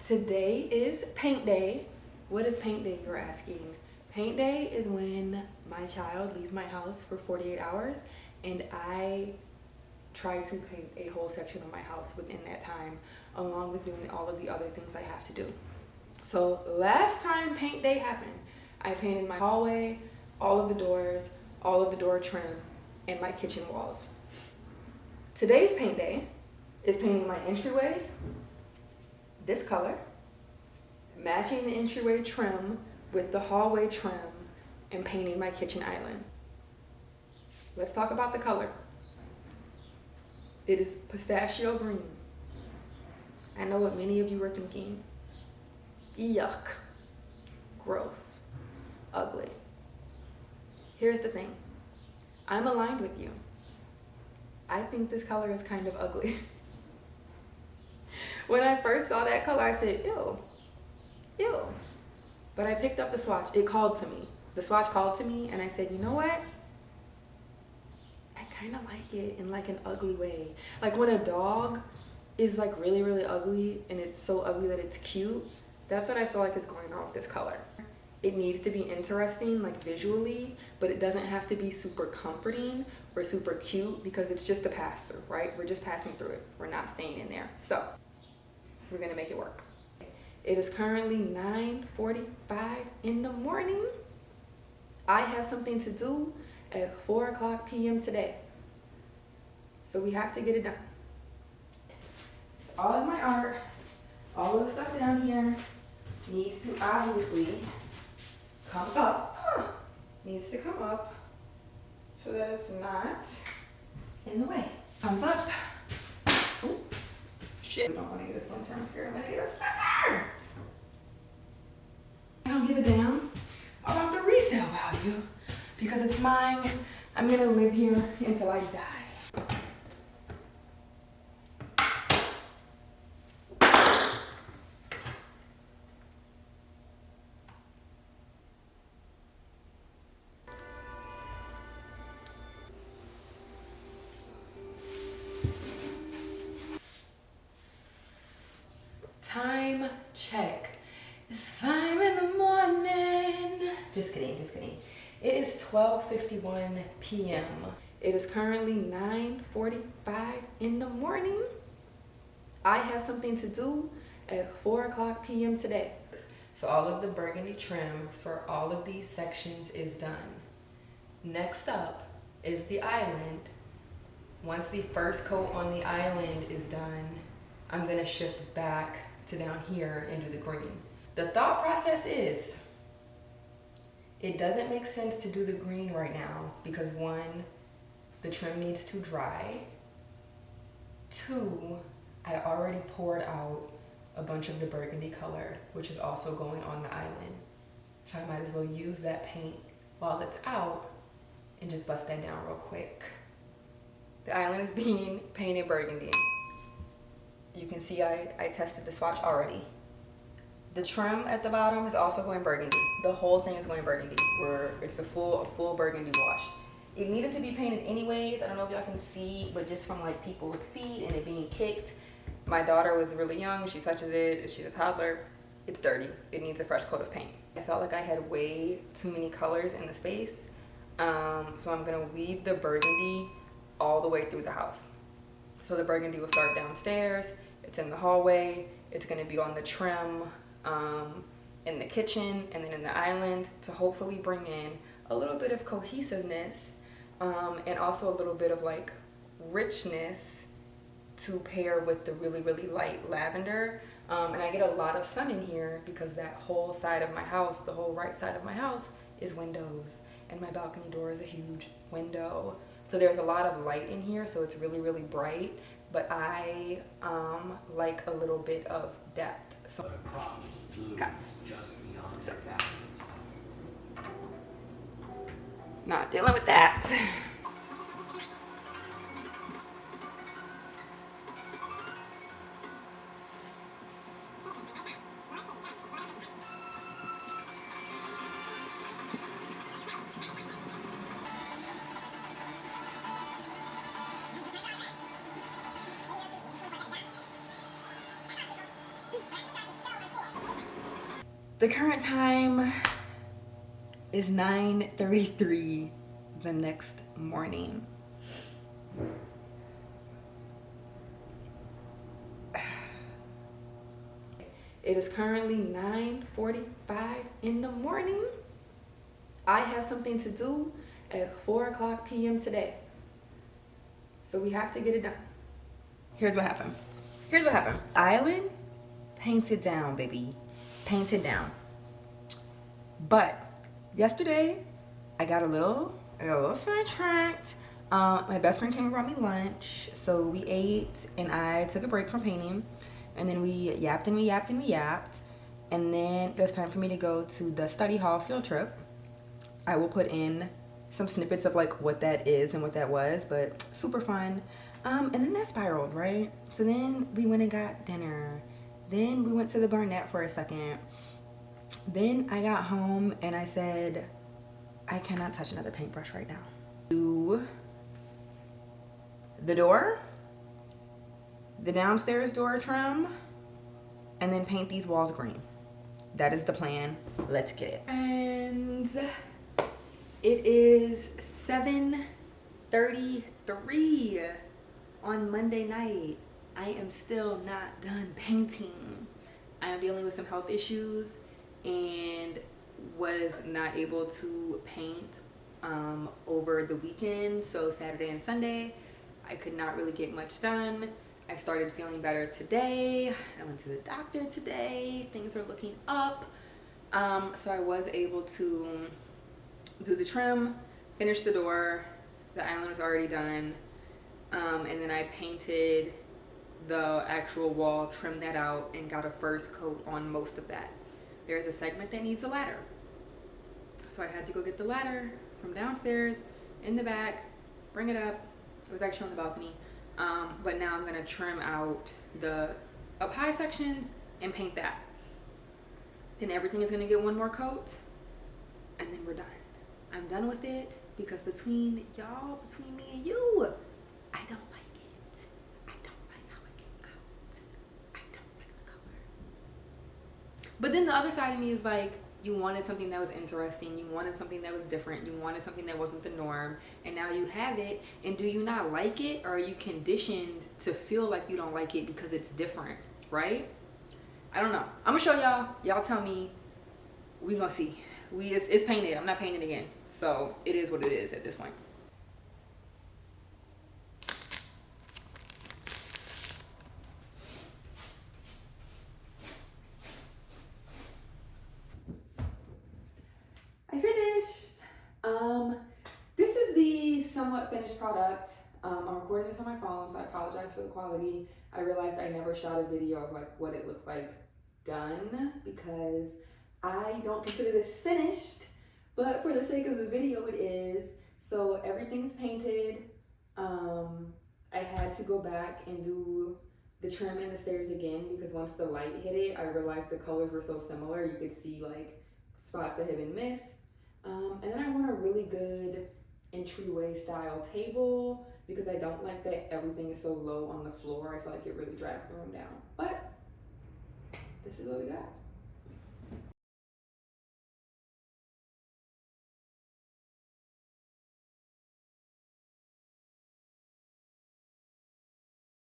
Today is paint day. What is paint day, you're asking? Paint day is when my child leaves my house for 48 hours and I try to paint a whole section of my house within that time, along with doing all of the other things I have to do. So last time paint day happened, I painted my hallway, all of the doors, all of the door trim, and my kitchen walls. Today's paint day is painting my entryway, this color, matching the entryway trim with the hallway trim, and painting my kitchen island. Let's talk about the color. It is pistachio green. I know what many of you are thinking. Yuck, gross, ugly. Here's the thing. I'm aligned with you. I think this color is kind of ugly. When I first saw that color, I said, ew, ew. But I picked up the swatch. It called to me. The swatch called to me, and I said, you know what? I kind of like it in like an ugly way. Like when a dog is like really, really ugly, and it's so ugly that it's cute, that's what I feel like is going on with this color. It needs to be interesting, like visually, but it doesn't have to be super comforting or super cute because it's just a pass through, right? We're just passing through it. We're not staying in there. So we're gonna make it work. It is currently 9:45 in the morning. I have something to do at 4:00 p.m. today. So we have to get it done. All of my art, all of the stuff down here needs to obviously come up. Needs to come up so that it's not in the way. Thumbs up. Ooh. Shit. I don't want to get a splinter. I'm scared I'm going to get a splinter. I don't give a damn about the resale value because it's mine. I'm going to live here until I die. Time check. It's 5 in the morning. Just kidding, just kidding. It is 12:51 p.m. It is currently 9:45 in the morning. I have something to do at 4:00 p.m. today. So all of the burgundy trim for all of these sections is done. Next up is the island. Once the first coat on the island is done, I'm gonna shift back to down here and do the green. The thought process is, it doesn't make sense to do the green right now because one, the trim needs to dry. Two, I already poured out a bunch of the burgundy color, which is also going on the island. So I might as well use that paint while it's out and just bust that down real quick. The island is being painted burgundy. You can see I tested the swatch already. The trim at the bottom is also going burgundy. The whole thing is going burgundy. It's a full burgundy wash. It needed to be painted anyways. I don't know if y'all can see, but just from like people's feet and it being kicked. My daughter was really young. She touches it. She's a toddler. It's dirty. It needs a fresh coat of paint. I felt like I had way too many colors in the space. So I'm gonna weave the burgundy all the way through the house. So the burgundy will start downstairs. It's in the hallway. It's gonna be on the trim, in the kitchen, and then in the island to hopefully bring in a little bit of cohesiveness, and also a little bit of like richness to pair with the really, really light lavender. And I get a lot of sun in here because that whole side of my house, the whole right side of my house is windows, and my balcony door is a huge window. So there's a lot of light in here, so it's really, really bright, but I like a little bit of depth. So, okay. So, not dealing with that. The current time is 9:33 the next morning. It is currently 9:45 in the morning. I have something to do at 4:00 p.m. today. So we have to get it done. Here's what happened. Island painted down, baby. Painted down. But yesterday I got a little sidetracked. My best friend came and brought me lunch. So we ate and I took a break from painting. And then we yapped. And then it was time for me to go to the study hall field trip. I will put in some snippets of like what that is and what that was, but super fun. And then that spiraled, right? So then we went and got dinner. Then we went to the Barnett for a second. Then I got home and I said, I cannot touch another paintbrush right now. Do the door, the downstairs door trim, and then paint these walls green. That is the plan. Let's get it. And it is 7:33 on Monday night. I am still not done painting. I am dealing with some health issues and was not able to paint over the weekend. So Saturday and Sunday, I could not really get much done. I started feeling better today. I went to the doctor today. Things are looking up. So I was able to do the trim, finish the door. The island was already done. And then I painted the actual wall, trimmed that out, and got a first coat on most of that. There's a segment that needs a ladder. So I had to go get the ladder from downstairs in the back, bring it up. It was actually on the balcony. But now I'm gonna trim out the up high sections and paint that. Then everything is gonna get one more coat and then we're done. I'm done with it because between y'all, between me and you, I don't like it. I don't like how it came out. I don't like the color. But then the other side of me is like, you wanted something that was interesting. You wanted something that was different. You wanted something that wasn't the norm. And now you have it. And do you not like it? Or are you conditioned to feel like you don't like it because it's different, right? I don't know. I'm going to show y'all. Y'all tell me. We going to see. It's painted. I'm not painting again. So it is what it is at this point. I finished. This is the somewhat finished product. I'm recording this on my phone, so I apologize for the quality. I realized I never shot a video of like what it looks like done because I don't consider this finished, but for the sake of the video it is. So everything's painted. I had to go back and do the trim and the stairs again because once the light hit it, I realized the colors were so similar. You could see like spots that had been missed. And then I want a really good entryway style table because I don't like that everything is so low on the floor. I feel like it really drags the room down. But this is what we got.